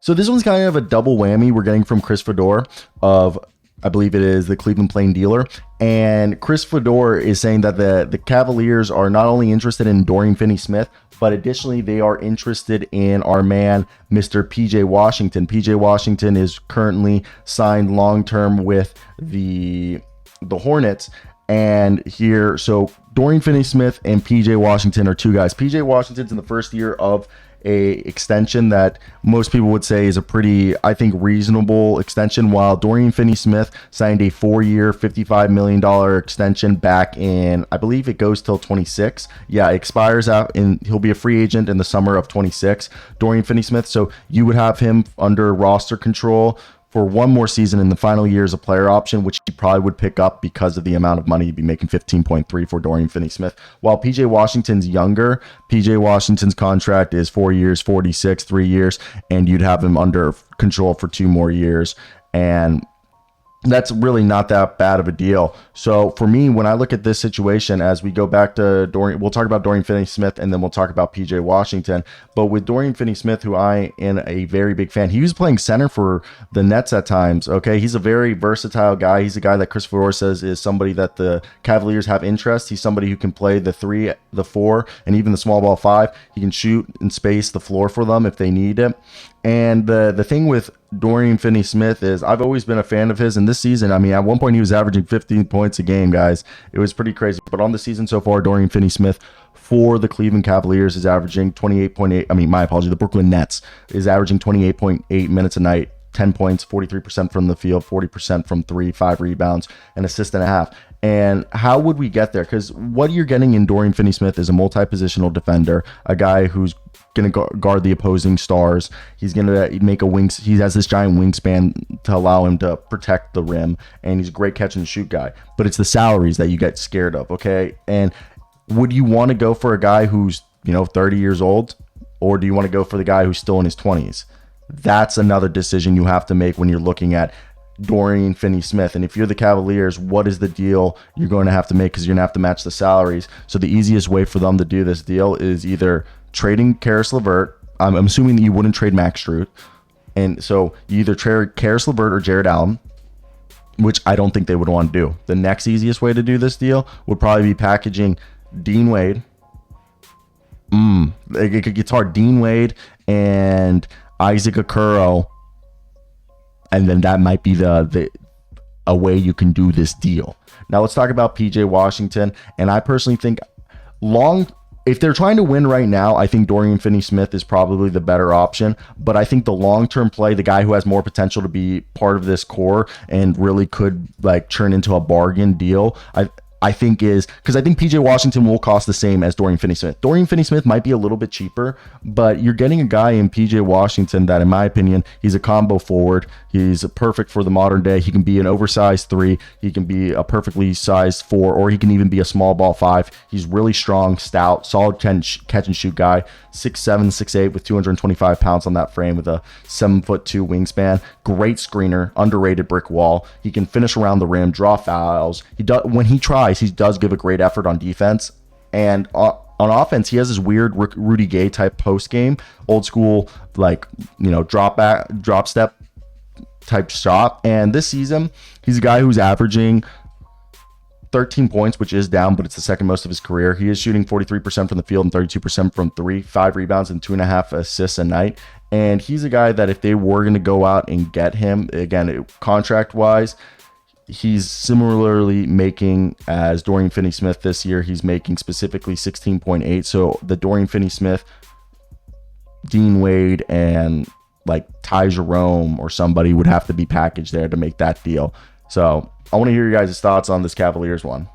So this one's kind of a double whammy we're getting from Chris Fedor of, I believe it is the Cleveland Plain Dealer. And Chris Fedor is saying that the Cavaliers are not only interested in Dorian Finney-Smith, but additionally they are interested in our man, Mr. PJ Washington. PJ Washington is currently signed long-term with the Hornets. And here, so Dorian Finney-Smith and PJ Washington are two guys. PJ Washington's in the first year of a extension that most people would say is a pretty, I think, reasonable extension, while Dorian Finney-Smith signed a 4-year, $55 million extension back in, I believe it goes till 26. Yeah, it expires out, and he'll be a free agent in the summer of 26, Dorian Finney-Smith. So you would have him under roster control for one more season in the final year as a player option, which he probably would pick up because of the amount of money he'd be making, 15.3 for Dorian Finney-Smith. While PJ Washington's younger, PJ Washington's contract is 4 years, 46, 3 years, and you'd have him under control for 2 more years. And that's really not that bad of a deal. So for me, when I look at this situation, as we go back to Dorian, we'll talk about Dorian Finney-Smith and then we'll talk about PJ Washington. But with Dorian Finney-Smith, who I am a very big fan, he was playing center for the Nets at times. Okay, he's a very versatile guy. He's a guy that Chris Fedor says is somebody that the Cavaliers have interest. He's somebody who can play the 3, the 4, and even the small ball 5. He can shoot and space the floor for them if they need it. And the thing with Dorian Finney-Smith is I've always been a fan of his. And this season, I mean, at one point he was averaging 15 points a game, guys. It was pretty crazy. But on the season so far, Dorian Finney-Smith for the Cleveland Cavaliers is averaging 28.8. I mean, my apology. The Brooklyn Nets is averaging 28.8 minutes a night, 10 points, 43% from the field, 40% from 3, 5 rebounds, an assist and a half. And how would we get there? Because what you're getting in Dorian Finney-Smith is a multi-positional defender, a guy who's going to guard the opposing stars. He's going to make a wings. He has this giant wingspan to allow him to protect the rim, and he's a great catch and shoot guy. But it's the salaries that you get scared of, okay? And would you want to go for a guy who's, 30 years old, or do you want to go for the guy who's still in his 20s? That's another decision you have to make when you're looking at Dorian Finney-Smith. And if you're the Cavaliers, what is the deal you're going to have to make? Because you're going to have to match the salaries. So the easiest way for them to do this deal is either trading Karis LeVert. I'm assuming that you wouldn't trade Max Strus. And so you either trade Karis LeVert or Jared Allen, which I don't think they would want to do. The next easiest way to do this deal would probably be packaging Dean Wade. It's hard. Dean Wade and Isaac Okoro. And then that might be a way you can do this deal. Now let's talk about PJ Washington. And I personally think if they're trying to win right now, I think Dorian Finney-Smith is probably the better option. But I think the long-term play, the guy who has more potential to be part of this core and really could turn into a bargain deal, I think is because I think PJ Washington will cost the same as Dorian Finney-Smith. Dorian Finney-Smith might be a little bit cheaper, but you're getting a guy in PJ Washington that, in my opinion, he's a combo forward. He's perfect for the modern day. He can be an oversized 3. He can be a perfectly sized 4, or he can even be a small ball 5. He's really strong, stout, solid catch and shoot guy. 6'7", 6'8", with 225 pounds on that frame, with a 7'2" wingspan. Great screener, underrated brick wall. He can finish around the rim, draw fouls. When he tries, he does give a great effort on defense. And on offense, he has this weird Rudy Gay type post game, old school drop step type shot. And this season, he's a guy who's averaging 13 points, which is down, but it's the second most of his career. He is shooting 43% from the field and 32% from 3, 5 rebounds and 2.5 assists a night. And he's a guy that if they were going to go out and get him, again, contract wise, he's similarly making as Dorian Finney-Smith this year. He's making specifically 16.8. So the Dorian Finney-Smith, Dean Wade, and Ty Jerome or somebody would have to be packaged there to make that deal. So I want to hear your guys' thoughts on this Cavaliers one.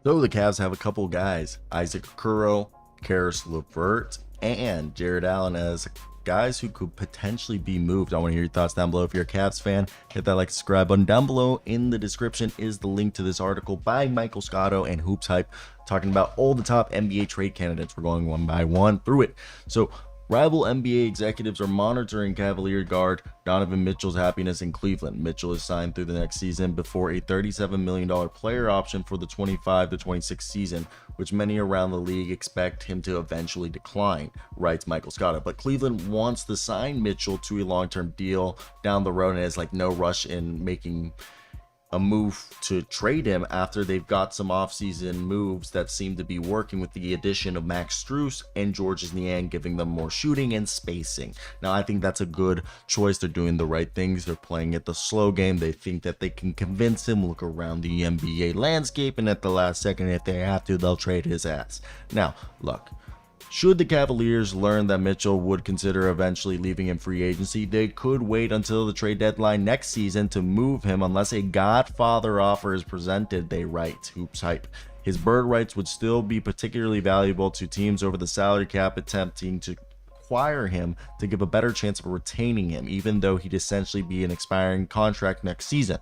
So the Cavs have a couple guys, Isaac Okoro, Karis LeVert, and Jared Allen as guys who could potentially be moved. I want to hear your thoughts down below. If you're a Cavs fan, hit that subscribe button. Down below in the description is the link to this article by Michael Scotto and Hoops Hype, talking about all the top NBA trade candidates. We're going one by one through it. So Rival NBA executives are monitoring Cavalier guard Donovan Mitchell's happiness in Cleveland. Mitchell is signed through the next season before a $37 million player option for the 25-26 season, which many around the league expect him to eventually decline, writes Michael Scott. But Cleveland wants to sign Mitchell to a long-term deal down the road and has no rush in making a move to trade him after they've got some offseason moves that seem to be working, with the addition of Max Strus and Georges Niang, giving them more shooting and spacing. Now, I think that's a good choice. They're doing the right things. They're playing it the slow game. They think that they can convince him, look around the NBA landscape, and at the last second, if they have to, they'll trade his ass. Now, look. Should the Cavaliers learn that Mitchell would consider eventually leaving in free agency, they could wait until the trade deadline next season to move him unless a Godfather offer is presented, they write. Hoops Hype. His bird rights would still be particularly valuable to teams over the salary cap attempting to acquire him to give a better chance of retaining him, even though he'd essentially be an expiring contract next season.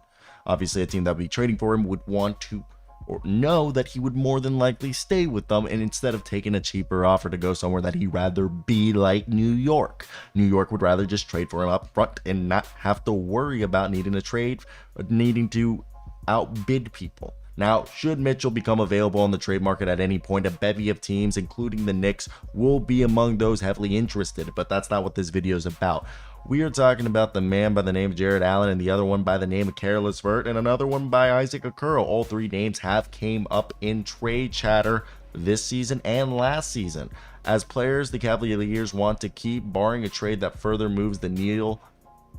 Obviously, a team that would be trading for him would want to or know that he would more than likely stay with them, and instead of taking a cheaper offer to go somewhere that he'd rather be, like New York. New York would rather just trade for him up front and not have to worry about needing to outbid people. Now, should Mitchell become available on the trade market at any point, a bevy of teams, including the Knicks, will be among those heavily interested, but that's not what this video is about. We are talking about the man by the name of Jared Allen, and the other one by the name of Caris LeVert, and another one by Isaac Okoro. All three names have came up in trade chatter this season and last season. As players, the Cavaliers want to keep, barring a trade that further moves the needle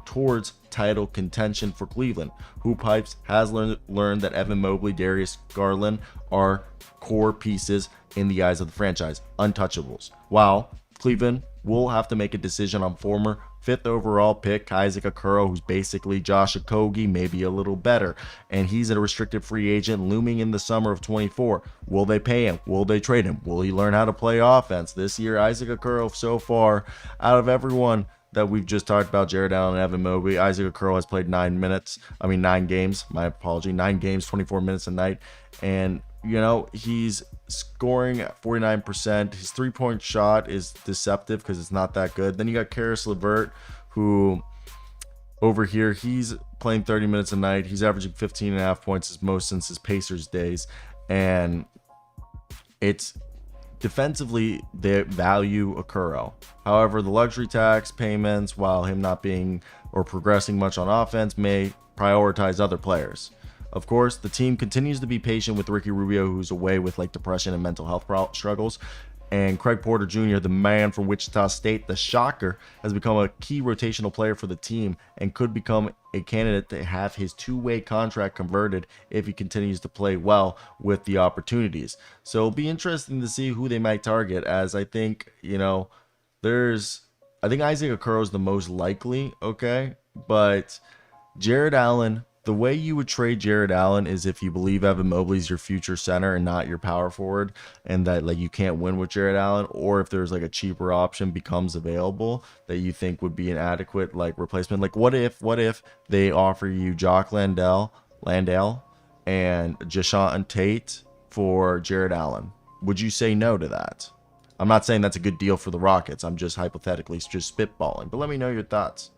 towards title contention for Cleveland. Hoop Hypes has learned that Evan Mobley, Darius Garland are core pieces in the eyes of the franchise, untouchables. While Cleveland will have to make a decision on former 5th overall pick Isaac Okoro, who's basically Josh Okogie, maybe a little better, and he's a restricted free agent looming in the summer of 24. Will they pay him? Will they trade him? Will he learn how to play offense? This year, Isaac Okoro, so far, out of everyone that we've just talked about, Jared Allen and Evan Mobley, Isaac Okoro has played 9 games, my apology, 9 games, 24 minutes a night, and he's scoring at 49%. His three-point shot is deceptive because it's not that good. Then you got Caris LeVert, who over here, he's playing 30 minutes a night. He's averaging 15.5 points, his most since his Pacers days. And it's defensively, they value Okoro. However, the luxury tax payments, while him not being or progressing much on offense, may prioritize other players. Of course, the team continues to be patient with Ricky Rubio, who's away with depression and mental health struggles. And Craig Porter Jr., the man from Wichita State, the shocker, has become a key rotational player for the team and could become a candidate to have his two-way contract converted if he continues to play well with the opportunities. So it'll be interesting to see who they might target, as I think, I think Isaac Okoro is the most likely, okay? But Jared Allen, the way you would trade Jared Allen is if you believe Evan Mobley's your future center and not your power forward, and that you can't win with Jared Allen, or if there's a cheaper option becomes available that you think would be an adequate replacement. What if they offer you Jock Landale and Jae'Sean Tate for Jared Allen? Would you say no to that? I'm not saying that's a good deal for the Rockets. I'm just hypothetically just spitballing, but let me know your thoughts.